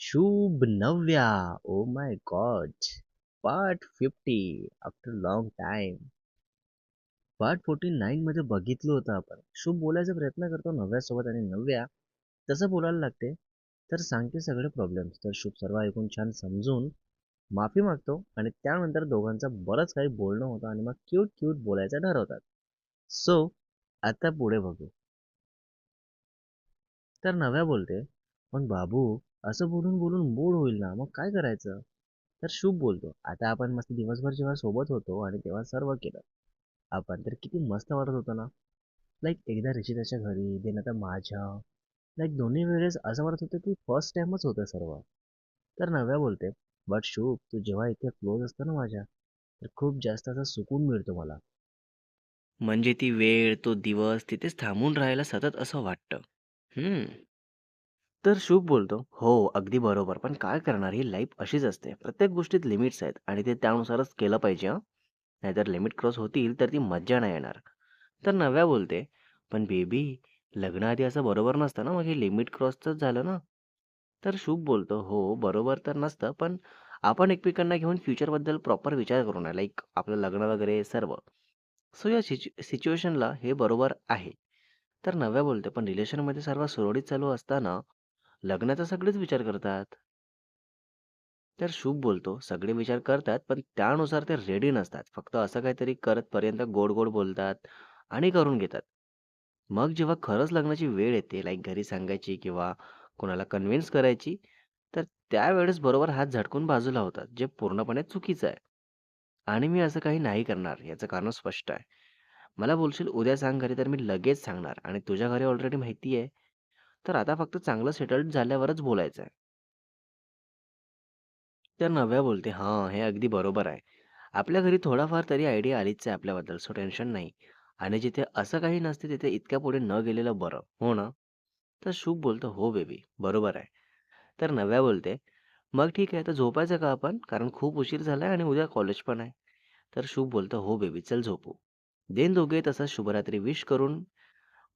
Shubh Navya, oh my god. Part 50 after long time. Part 49 मध्ये बघितलं होतं आपण. शुभ बोलायचा प्रयत्न करतो नव्यासोबत आणि नव्या तसं बोलायला लागते तर सांगते सगळे प्रॉब्लेम्स. तर शुभ सर्व ऐकून छान समजून माफी मागतो आणि त्यानंतर दोघांचं बरंच काही बोलणं होतं आणि मग क्यूट क्यूट बोलायचं ठरवतात. सो आता पुढे बघू. तर नव्या बोलते, पण बाबू असं बोलून बोलून मूड होईल ना, मग काय करायचं? तर शुभ बोलतो, आता आपण मस्त दिवसभर जेव्हा सोबत होतो आणि तेव्हा सर्व केलं आपण, तर किती मस्त वाटत होतं ना. लाईक एकदा ऋषिताच्या घरी देन आता माझ्या, लाईक दोन्ही वेळेस असं वाटत होतं की फर्स्ट टाइमच होतं सर्व. तर नव्या बोलते, बट शुभ तू जेव्हा इथे क्लोज असतो ना माझ्या, तर खूप जास्त असा सुकून मिळतो मला. म्हणजे ती वेळ, तो दिवस तिथेच थांबून राहायला सतत असं वाटतं. हम्म. तर शुभ बोलतो, हो अगदी बरोबर, पण काय करणार, ही लाईफ अशीच असते, प्रत्येक गोष्टीत लिमिट्स आहेत आणि ते त्यानुसारच केलं पाहिजे हं. नाहीतर लिमिट क्रॉस होतील तर ती मज्जा नाही येणार. तर नव्या बोलते, पण बेबी लग्नाआधी असं बरोबर नसतं ना, मग हे लिमिट क्रॉसच झालं ना. तर शुभ बोलतो, हो बरोबर तर नसतं, पण आपण एकमेकांना घेऊन फ्युचरबद्दल प्रॉपर विचार करू नये, लाईक आपलं लग्न वगैरे सर्व. सो या सिच्युएशनला हे बरोबर आहे. तर नव्या बोलते, पण रिलेशनमध्ये सर्व सुरळीत चालू असताना लग्नाचा सगळेच विचार करतात. तर शुभ बोलतो, सगळे विचार करतात, पण त्यानुसार ते रेडी नसतात. फक्त असं काहीतरी करत पर्यंत गोड-गोड बोलतात आणि करून घेतात. मग जेव्हा खरंच लग्नाची वेळ येते, लाइक घरी सांगायची किंवा कोणाला कन्व्हिन्स करायची, तर त्यावेळेस बरोबर हात झटकून बाजूला होतात, जे पूर्णपणे चुकीचं आहे. आणि मी असं काही नाही करणार, याचं कारण स्पष्ट आहे. मला बोलशील उद्या सांग घरी, तर मी लगेच सांगणार आणि तुझ्या घरी ऑलरेडी माहिती आहे, तर आता फक्त चांगलं सेटल्ड झाल्यावरच बोलायचं आहे. तर नव्या बोलते, हां, हे अगदी बरोबर आहे. आपल्या घरी थोडाफार तरी आयडिया आलीच आहे आपल्याबद्दल, सो टेन्शन नाही. आणि जिथे असं काही नसते तिथे इतक्या पुढे न गेलेलं बरं, हो ना? तर शुभ बोलतो, "हो बेबी, बरोबर आहे." तर नव्या बोलते, "मग ठीक आहे, तर झोपायचं का आपण? कारण खूप उशीर झालाय आणि उद्या कॉलेज पण आहे." तर शुभ बोलतो, "हो बेबी, चल झोपू." देन दोघे तसंच शुभरात्री विश करून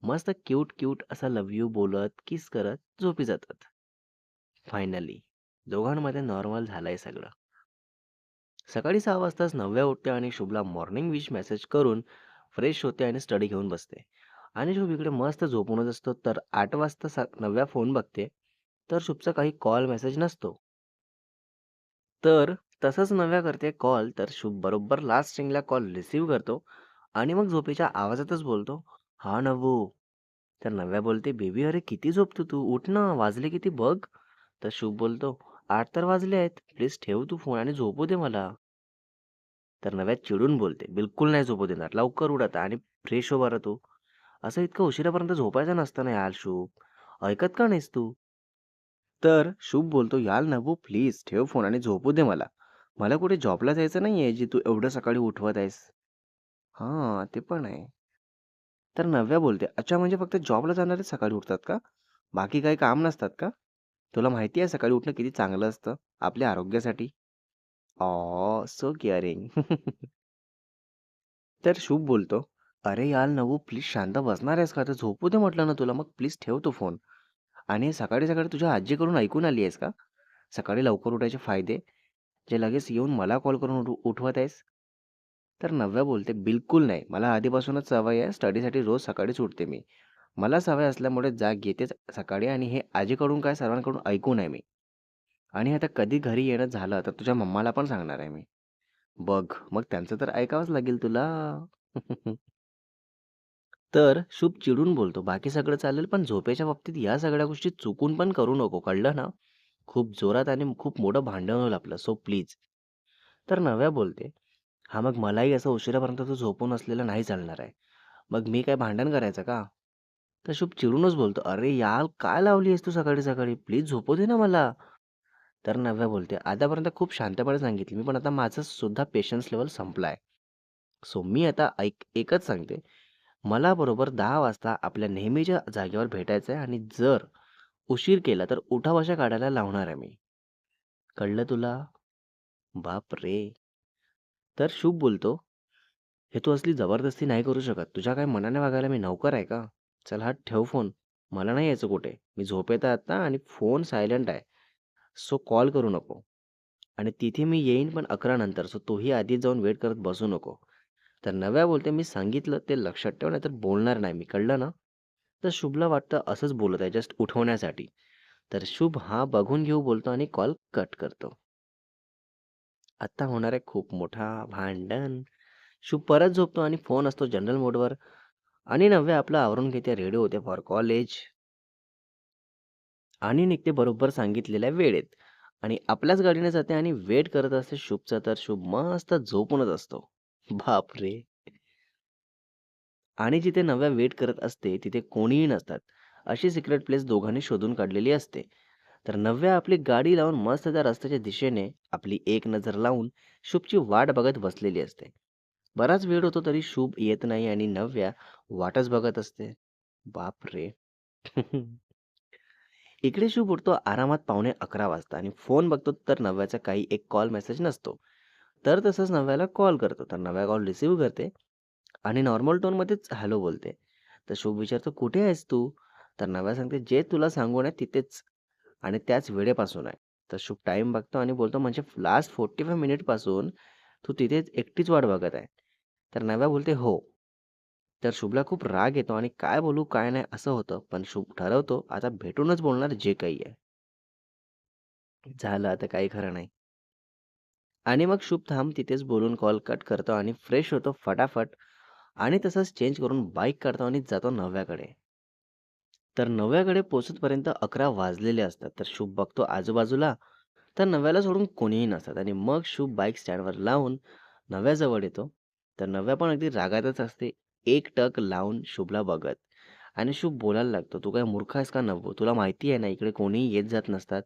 मस्त क्यूट क्यूट असा लव्ह यू बोलत, किस करत झोपी जातात. फायनली दोघांमध्ये नॉर्मल झालंय सगळं. सकाळी 6 वाजताच नव्या उठते आणि शुभला मॉर्निंग विश मेसेज करून फ्रेश होते आणि स्टडी घेऊन बसते. आणि शुभ इकडे मस्त झोपूनच असतो. तर 8 वाजता नव्या फोन बघते, तर शुभचा काही कॉल मेसेज नसतो. तर तसंच नव्या करते कॉल, तर शुभ बरोबर लास्ट रिंगला कॉल रिसीव्ह करतो आणि मग झोपेच्या आवाजातच बोलतो, "हां नव्वू." तर नव्या बोलते, "बेबी अरे किती झोपतो तू? उठ ना, वाजले किती बघ." तर शुभ बोलतो, "8 तर वाजले आहेत. प्लीज ठेव तू फोन आणि झोपू दे मला." तर नव्या चिडून बोलते, "बिलकुल नाही झोपू देणार. लवकर उठ आता आणि फ्रेश हो बरं तू. असं इतकं उशिरापर्यंत झोपायचं नसतं ना यार शुभ. ऐकत का नाहीस तू?" तर शुभ बोलतो, "यार नव्हू प्लीज ठेव फोन आणि झोपू दे मला. मला कुठे जॉबला जायचं नाहीये जे तू एवढं सकाळी उठवत आहेस." हां, ते पण आहे. तर नव्या बोलते, "अच्छा म्हणजे फक्त जॉबला जाणारे सकाळी उठतात का? बाकी काही काम नसतात का? तुला माहिती आहे सकाळी उठणं किती चांगलं असतं आपल्या आरोग्यासाठी?" ऑ सो केअरिंग. तर शुभ बोलतो, "अरे यार नवू प्लीज शांत बसणार आहेस का? तर झोपू दे म्हटलं ना तुला. मग प्लीज ठेव तो फोन. आणि सकाळी-सकाळी तुझ्या आजीकडून ऐकून आली आहेस का? सकाळी लवकर उठायचे फायदे, जे लगेच येऊन मला कॉल करून उठवत आहेस?" तर नव्या बोलते, "बिलकुल नाही. मला आधीपासूनच सवय आहे. स्टडीसाठी रोज सकाळीच उठते मी. मला सवय असल्यामुळे जाग येतेच सकाळी आणि हे आजीकडून काय सर्वांकडून ऐकून आहे मी. आणि आता कधी घरी येणं झालं तर तुझ्या मम्माला पण सांगणार आहे मी. बघ, मग त्यांचं तर ऐकावंच लागेल तुला." तर शुभ चिडून बोलतो, "बाकी सगळं चालेल, पण झोपेच्या बाबतीत या सगळ्या गोष्टी चुकून पण करू नको, कळलं ना? खूप जोरात आणि खूप मोठं भांडण होईल आपलं, सो प्लीज." तर नव्या बोलते, "हां, मग मलाही असं उशिरापर्यंत तू झोपून असलेलं नाही चालणार आहे. मग मी काय भांडण करायचं का?" तर शुभ चिडूनच बोलतो, "अरे यार, काय लावली आहेस तू सकाळी-सकाळी? प्लीज झोपू दे ना मला." तर नव्या बोलते, "आतापर्यंत खूप शांतपणे सांगितली मी, पण आता माझं सुद्धा पेशन्स लेव्हल संपला सो मी आता एकच सांगते, मला बरोबर 10 वाजता आपल्या नेहमीच्या जागेवर भेटायचं आहे आणि जर उशीर केला तर उठाबशा काढायला लावणार आहे मी. कळलं तुला?" बापरे! तर शुभ बोलतो, "हे तू असली जबरदस्ती नाही करू शकत. तुझ्या काय मनाने वागायला मी नोकर आहे का? चल हा ठेव फोन. मला नाही यायचं कुठे. मी झोपेत आहे आता आणि फोन सायलेंट आहे. सो कॉल करू नको आणि तिथे मी येईन पण 11 नंतर. सो तूही आधीच जाऊन वेट करत बसू नको. तर नव्या बोलते, "मी सांगितलं ते लक्षात ठेव नाहीतर बोलणार नाही मी, कळलं ना?" तर शुभला वाटतं असंच बोलत आहे जस्ट उठवण्यासाठी. तर शुभ हा बघून घेऊ बोलतो आणि कॉल कट करतो. आता होणार आहे खूप मोठा भांडण. शुभ परत झोपतो आणि फोन असतो जनरल मोडवर आणि नव्या आपलं आवरून घेते, रेडी होते फॉर कॉलेज आणि निघते बरोबर सांगितलेल्या वेळेत आणि आपल्याच गाडीने जाते आणि वेट करत असते शुभचा. तर शुभ मस्त झोपूनच असतो. बापरे! आणि जिथे नव्या वेट करत असते तिथे कोणीही नसतात. अशी सिक्रेट प्लेस दोघांनी शोधून काढलेली असते. तर नव्या आपली गाडी लावून मस्त त्या रस्त्याच्या दिशेने आपली एक नजर लावून शुभची वाट बघत बसलेली असते. बराच वेळ होतो तरी शुभ येत नाही आणि नव्या वाटच बघत असते. बापरे! इकडे शुभ उठतो आरामात पावणे 11 वाजता आणि फोन बघतो तर नव्याचा काही एक कॉल मेसेज नसतो. तर तसंच नव्याला कॉल करतो. तर नव्या कॉल रिसीव्ह करते आणि नॉर्मल टोनमध्येच हॅलो बोलते. तर शुभ विचारतो, "कुठे आहेस तू?" तर नव्या सांगते, "जे तुला सांगू नये तिथेच आणि त्याच वेळेपासून आहे." तर शुभ टाईम बघतो आणि बोलतो, "म्हणजे लास्ट 45 मिनिटपासून तू तिथेच एकटीच वाट बघत आहे?" तर नव्या बोलते, "हो." तर शुभला खूप राग येतो आणि काय बोलू काय नाही असं होतं. पण शुभ ठरवतो आता भेटूनच बोलणार जे काही आहे. झालं आता काही खरं नाही. आणि मग शुभ थांब तिथेच बोलून कॉल कट करतो आणि फ्रेश होतो फटाफट आणि तसंच चेंज करून बाईक काढतो आणि जातो नव्याकडे. तर नव्याकडे पोहोचेपर्यंत 11 वाजलेले असतात. तर शुभ बघतो आजूबाजूला, तर नव्याला सोडून कोणीही नसतात आणि मग शुभ बाईक स्टँडवर लावून नव्याजवळ येतो. तर नव्या पण अगदी रागातच असते. एक टक लावून शुभला बघत आणि शुभ बोलायला लागतो, "तू काय मूर्ख आहेस का नव्वू? तुला माहिती आहे ना इकडे कोणीही येत जात नसतात.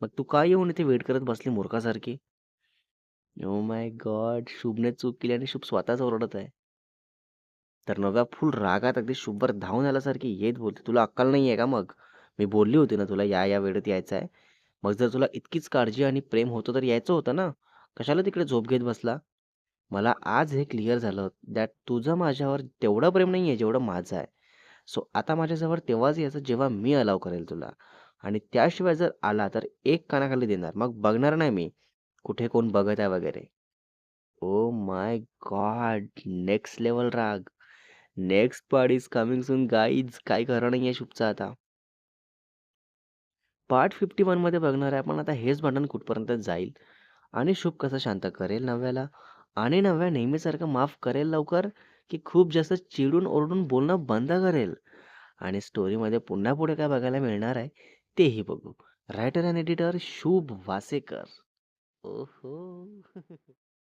मग तू का येऊन इथे वेट करत बसली मूर्खासारखी?" ओह माय गॉड! शुभने चूक केली आणि शुभ स्वतःच ओरडत आहे. तर नव्या फुल रागात अगदी शुभवर धावून आल्यासारखी येत बोलते, "तुला अक्कल नाही आहे का मग? मी बोलली होती ना तुला या वेळेत यायचं आहे. मग जर तुला इतकीच काळजी आणि प्रेम होतं तर यायचं होतं ना. कशाला तिकडे झोप घेत बसला? मला आज हे क्लिअर झालं दॅट तुझं माझ्यावर तेवढं प्रेम नाही आहे जेवढं माझं आहे. सो आता माझ्याजवळ तेव्हाच यायचं जेव्हा मी अलाव करेल तुला आणि त्याशिवाय जर आला तर एक कानाखाली देणार. मग बघणार नाही मी कुठे कोण बघत आहे वगैरे." Oh my god! Next level राग. Next part is coming soon guys. काही खरं नाहीये शुभचं आता. पार्ट 51 मध्ये बघणार आहे आपण आता हेच भांडण कुठपर्यंत जाईल आणि शुभ कसं शांत करेल नव्याला आणि नव्या नेहमीसारखं माफ करेल लवकर की खूप जास्त चिडून ओरडून बोलणं बंद करेल आणि स्टोरीमध्ये पुन्हा पुढे काय बघायला मिळणार आहे तेही बघू. रायटर अँड एडिटर शुभ वासेकर. ओहो.